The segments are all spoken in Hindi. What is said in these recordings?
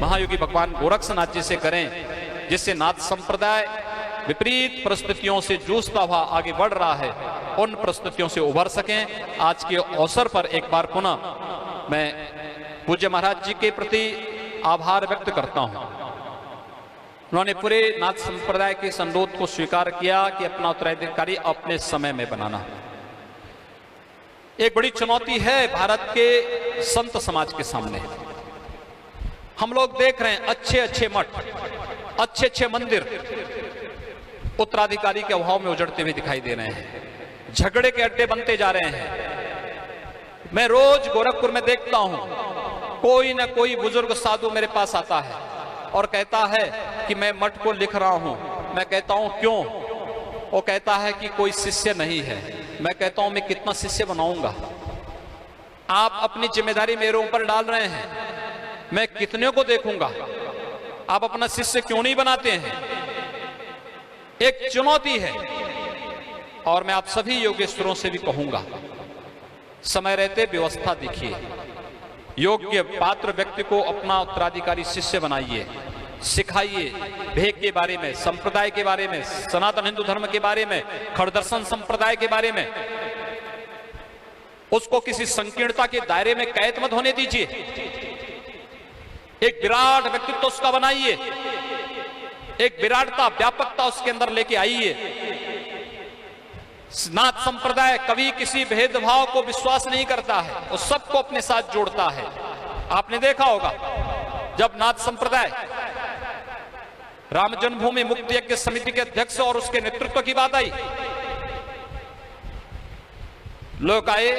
महायोगी भगवान गोरक्षनाथ जी से करें, जिससे नाथ संप्रदाय विपरीत परिस्थितियों से जूझता हुआ आगे बढ़ रहा है, उन परिस्थितियों से उभर सकें। आज के अवसर पर एक बार पुनः मैं पूज्य महाराज जी के प्रति आभार व्यक्त करता हूं। उन्होंने पूरे नाथ संप्रदाय के इस अनुरोध को स्वीकार किया कि अपना उत्तराधिकारी अपने समय में बनाना। एक बड़ी चुनौती है भारत के संत समाज के सामने। हम लोग देख रहे हैं अच्छे अच्छे मठ, अच्छे अच्छे मंदिर उत्तराधिकारी के अभाव में उजड़ते हुए दिखाई दे रहे हैं, झगड़े के अड्डे बनते जा रहे हैं। मैं रोज गोरखपुर में देखता हूं, कोई ना कोई बुजुर्ग साधु मेरे पास आता है और कहता है कि मैं मठ को लिख रहा हूं। मैं कहता हूं क्यों? वो कहता है कि कोई शिष्य नहीं है। मैं कहता हूं मैं कितना शिष्य बनाऊंगा? आप अपनी जिम्मेदारी मेरे ऊपर डाल रहे हैं, मैं कितने को देखूंगा? आप अपना शिष्य क्यों नहीं बनाते हैं? एक चुनौती है। और मैं आप सभी योगेश्वरों से भी कहूंगा, समय रहते व्यवस्था देखिए, योग्य पात्र व्यक्ति को अपना उत्तराधिकारी शिष्य बनाइए, सिखाइए भेद के बारे में, संप्रदाय के बारे में, सनातन हिंदू धर्म के बारे में, खड़दर्शन संप्रदाय के बारे में। उसको किसी संकीर्णता के दायरे में कैद मत होने दीजिए। एक विराट व्यक्तित्व उसका बनाइए, एक विराटता, व्यापकता उसके अंदर लेके आइए। नाथ संप्रदाय कभी किसी भेदभाव को विश्वास नहीं करता है, वो सबको अपने साथ जोड़ता है। आपने देखा होगा जब नाथ संप्रदाय राम जन्मभूमि मुक्ति यज्ञ समिति के अध्यक्ष और उसके नेतृत्व की बात आई, लोग आए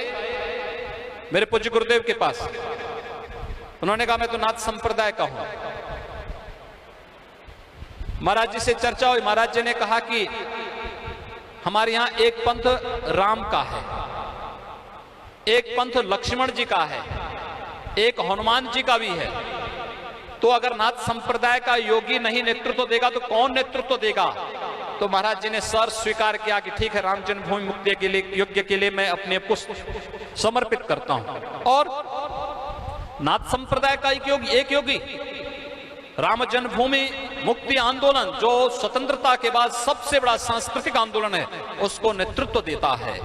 मेरे पूज्य गुरुदेव के पास। उन्होंने कहा मैं तो नाथ संप्रदाय का हूं। महाराज जी से चर्चा हुई। महाराज जी ने कहा कि हमारे यहां एक पंथ राम का है, एक पंथ लक्ष्मण जी का है, एक हनुमान जी का भी है। तो अगर नाथ संप्रदाय का योगी नहीं नेतृत्व देगा तो कौन नेतृत्व देगा? तो महाराज जी ने सर स्वीकार किया कि ठीक है, राम जन्मभूमि मुक्ति के लिए यज्ञ के लिए मैं अपने को समर्पित करता हूं। और नाथ संप्रदाय का एक योगी राम जन्मभूमि मुक्ति आंदोलन, जो स्वतंत्रता के बाद सबसे बड़ा सांस्कृतिक आंदोलन है, उसको नेतृत्व देता है।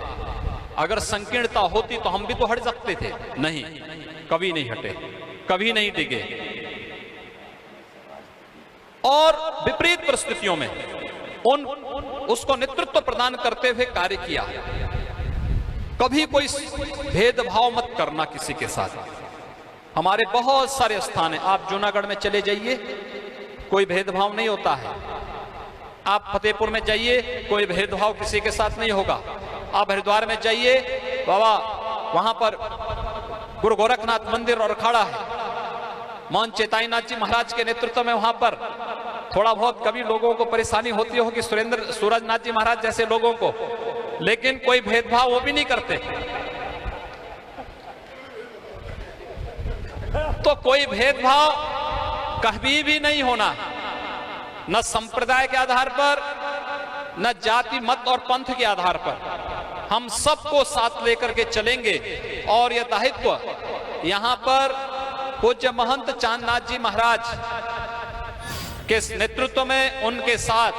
अगर संकीर्णता होती तो हम भी तो हट सकते थे। नहीं, कभी नहीं हटे, कभी नहीं डिगे। और विपरीत परिस्थितियों में उसको नेतृत्व प्रदान करते हुए कार्य किया। कभी कोई भेदभाव मत करना किसी के साथ। हमारे बहुत सारे स्थान हैं, आप जूनागढ़ में चले जाइए, कोई भेदभाव नहीं होता है। आप फतेहपुर में जाइए, कोई भेदभाव किसी के साथ नहीं होगा। आप हरिद्वार में जाइए, बाबा वहां पर गुरु गोरखनाथ मंदिर और अखाड़ा है, महंत चेताईनाथ जी महाराज के नेतृत्व में वहां पर थोड़ा बहुत कभी लोगों को परेशानी होती होगी, सुरेंद्र सूरजनाथ जी महाराज जैसे लोगों को, लेकिन कोई भेदभाव वो भी नहीं करते। तो कोई भेदभाव कभी भी नहीं होना, न संप्रदाय के आधार पर, न जाति मत और पंथ के आधार पर। हम सबको साथ लेकर के चलेंगे। और यह दायित्व यहां पर पूज्य महंत चांदनाथ जी महाराज के नेतृत्व में, उनके साथ